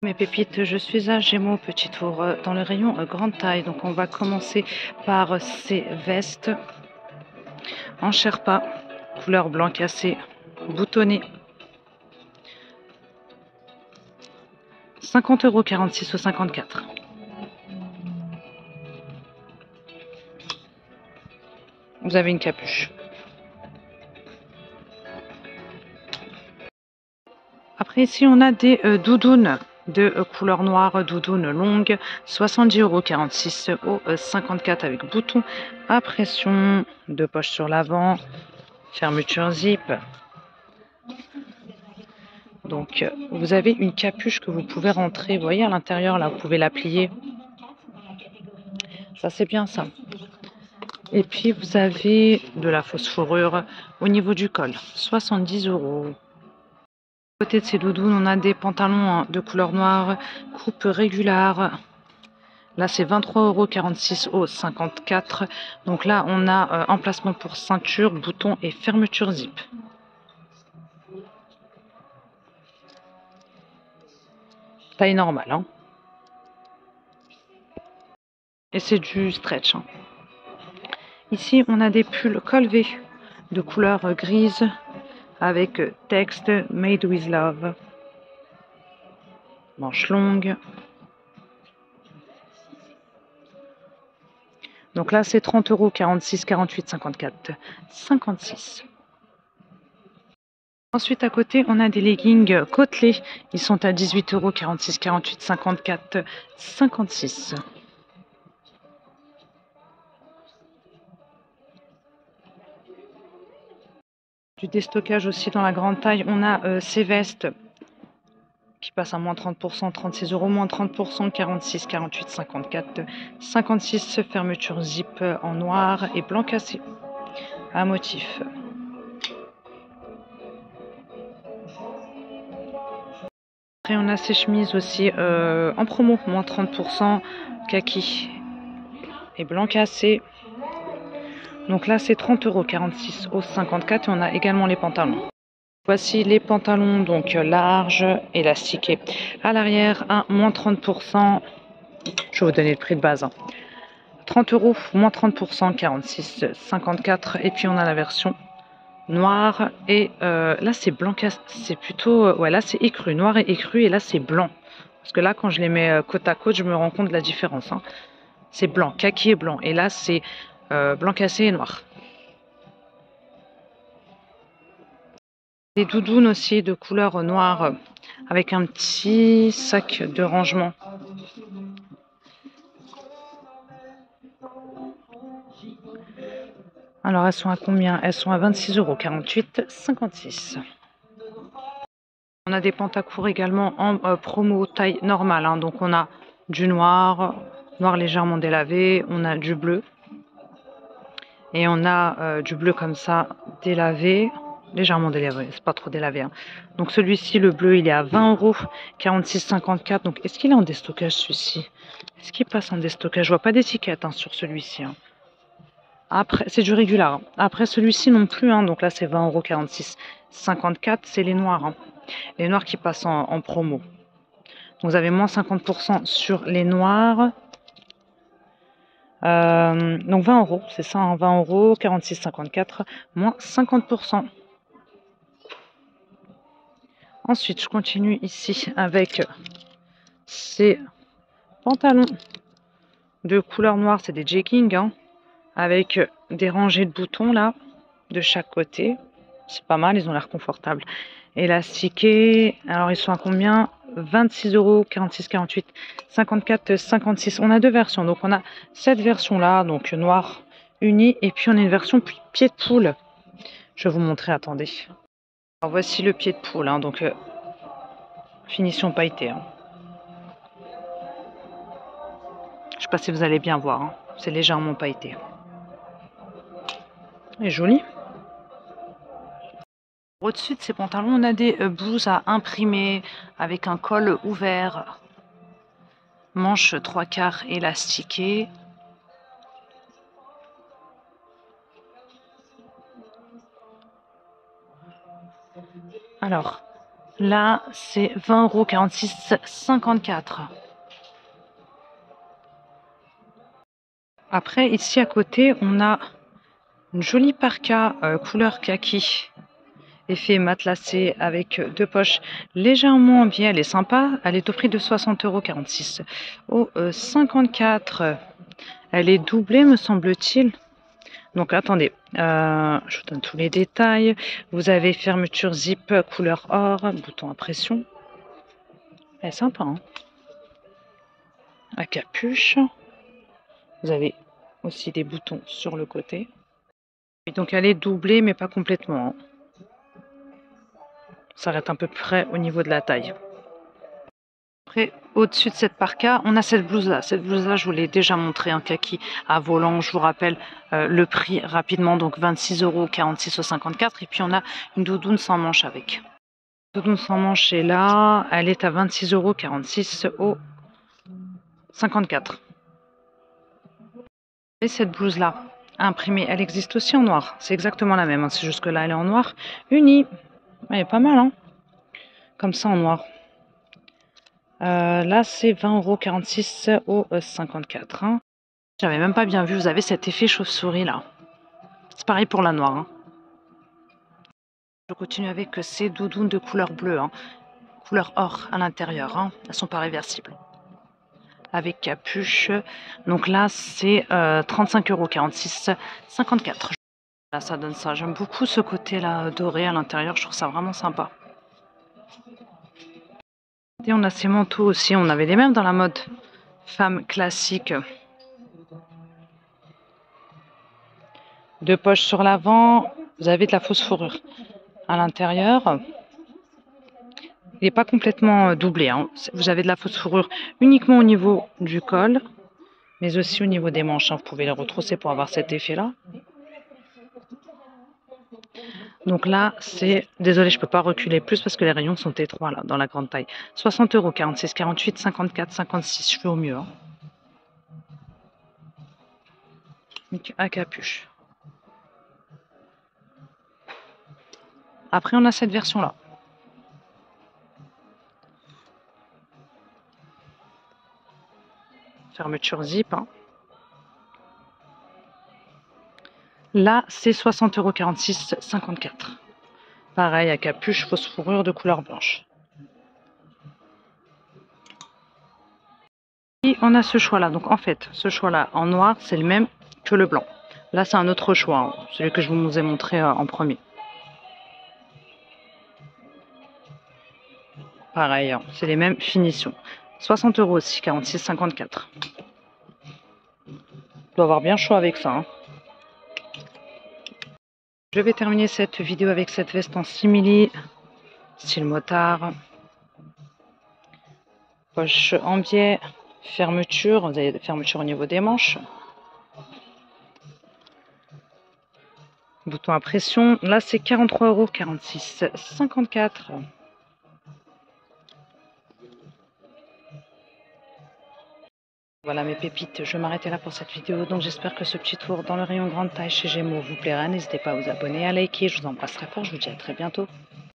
Mes pépites, je suis à Gémeaux, petit tour dans le rayon grande taille. Donc on va commencer par ces vestes en Sherpa, couleur blanc cassé, boutonné. 50 € 46 ou 54. Vous avez une capuche. Après ici on a des doudounes de couleur noire, doudoune longue, 70 € 46 au 54 avec bouton à pression, deux poches sur l'avant, fermeture zip. Donc vous avez une capuche que vous pouvez rentrer, vous voyez à l'intérieur là, vous pouvez la plier. Ça c'est bien ça. Et puis vous avez de la fausse fourrure au niveau du col, 70 €. À côté de ces doudounes, on a des pantalons de couleur noire, coupe régulière. Là, c'est 23 € 46 au 54. Donc là, on a emplacement pour ceinture, bouton et fermeture zip. Taille normale. Hein. Et c'est du stretch. Hein. Ici, on a des pulls col V de couleur grise avec texte Made with Love. Manche longue. Donc là, c'est 30 € 46, 48, 54, 56. Ensuite, à côté, on a des leggings côtelés. Ils sont à 18 € 46, 48, 54, 56. Du déstockage aussi dans la grande taille. On a ces vestes qui passent à moins 30%, 36 €, moins 30%, 46, 48, 54, 56. Fermeture zip en noir et blanc cassé à motif. Après, on a ces chemises aussi en promo, moins 30%, kaki et blanc cassé. Donc là, c'est 30 € 46 au 54 et on a également les pantalons. Voici les pantalons donc larges, élastiqués. À l'arrière, à moins 30%. Je vais vous donner le prix de base. Hein. 30 €, moins 30%, 46, 54. Et puis on a la version noire. Et là, c'est blanc. C'est plutôt... ouais, là, c'est écru. Noir et écru. Et là, c'est blanc. Parce que là, quand je les mets côte à côte, je me rends compte de la différence. Hein. C'est blanc, kaki et blanc. Et là, c'est blanc cassé et noir. Des doudounes aussi de couleur noire avec un petit sac de rangement. Alors elles sont à combien? Elles sont à 26 €, 48, 56. On a des pantacours également en promo taille normale. Hein. Donc on a du noir, noir légèrement délavé, on a du bleu. Et on a du bleu comme ça, délavé, légèrement délavé, c'est pas trop délavé. Hein. Donc celui-ci, le bleu, il est à 20 €, 46, 54. Donc est-ce qu'il est en déstockage celui-ci? Est-ce qu'il passe en déstockage? Je vois pas d'étiquette hein, sur celui-ci. Hein. Après, c'est du régulier. Hein. Après celui-ci non plus. Hein. Donc là, c'est 20 €, 46, 54. C'est les noirs. Hein. Les noirs qui passent en promo. Donc vous avez moins 50% sur les noirs. Donc 20 €, c'est ça, hein, 20 €, 46, 54, moins 50%. Ensuite, je continue ici avec ces pantalons de couleur noire, c'est des jeggings, hein, avec des rangées de boutons là, de chaque côté. C'est pas mal, ils ont l'air confortables. Élastiqués, alors ils sont à combien? 26 €, 46, 48, 54, 56. On a deux versions, donc on a cette version là, donc noir uni, et puis on a une version pied de poule. Je vais vous montrer, attendez. Alors voici le pied de poule, hein, donc finition pailletée. Hein. Je ne sais pas si vous allez bien voir, hein. C'est légèrement pailleté. Et joli. Au-dessus de ces pantalons, on a des blouses à imprimer avec un col ouvert, manche 3/4 élastiquée. Alors, Là, c'est 20 € 46,54. Après, ici à côté, on a une jolie parka couleur kaki, effet matelassé avec deux poches légèrement bien. Elle est sympa. Elle est au prix de 60,46 € 46 au 54. Elle est doublée, me semble-t-il. Donc attendez, je vous donne tous les détails. Vous avez fermeture zip couleur or, bouton à pression. Elle est sympa, hein. À capuche. Vous avez aussi des boutons sur le côté. Et donc elle est doublée, mais pas complètement, hein. Ça reste à peu près au niveau de la taille. Après, au-dessus de cette parka, on a cette blouse-là. Cette blouse-là, je vous l'ai déjà montré, en kaki à volant. Je vous rappelle le prix rapidement, donc 26,46 € 46 au 54. Et puis on a une doudoune sans manche avec. La doudoune sans manche est là. Elle est à 26,46 € 46 au 54. Et cette blouse-là, imprimée, elle existe aussi en noir. C'est exactement la même, hein. C'est juste que là, elle est en noir uni. Elle est pas mal, hein. Comme ça en noir. Là, c'est 20,46 € 46 au 54. Hein. J'avais même pas bien vu. Vous avez cet effet chauve-souris là. C'est pareil pour la noire, hein. Je continue avec ces doudounes de couleur bleue, hein. Couleur or à l'intérieur, hein. Elles sont pas réversibles. Avec capuche. Donc là, c'est 35,46 € 46 54. Là, ça donne ça. J'aime beaucoup ce côté-là doré à l'intérieur. Je trouve ça vraiment sympa. Et on a ces manteaux aussi. On avait les mêmes dans la mode femme classique. Deux poches sur l'avant. Vous avez de la fausse fourrure à l'intérieur. Il n'est pas complètement doublé, hein. Vous avez de la fausse fourrure uniquement au niveau du col, mais aussi au niveau des manches, hein. Vous pouvez les retrousser pour avoir cet effet-là. Donc là, c'est... Désolé, je ne peux pas reculer plus parce que les rayons sont étroits là, dans la grande taille. 60 € 46, 48, 54, 56. Je fais au mieux, hein. À capuche. Après, on a cette version-là. Fermeture zip, hein. Là, c'est 60,46 € 46, 54. Pareil, à capuche, fausse fourrure de couleur blanche. Et on a ce choix-là. Donc en fait, ce choix-là en noir, c'est le même que le blanc. Là, c'est un autre choix, hein, celui que je vous ai montré en premier. Pareil, hein, c'est les mêmes finitions. 60 € aussi, 46, 54. Je dois avoir bien chaud avec ça, hein. Je vais terminer cette vidéo avec cette veste en simili, style motard. Poche en biais, fermeture, vous avez fermeture au niveau des manches. Bouton à pression, là c'est 43,46 € 46, 54. Voilà mes pépites, je vais m'arrêter là pour cette vidéo. Donc j'espère que ce petit tour dans le rayon grande taille chez Gémeaux vous plaira. N'hésitez pas à vous abonner, à liker. Je vous embrasse très fort. Je vous dis à très bientôt.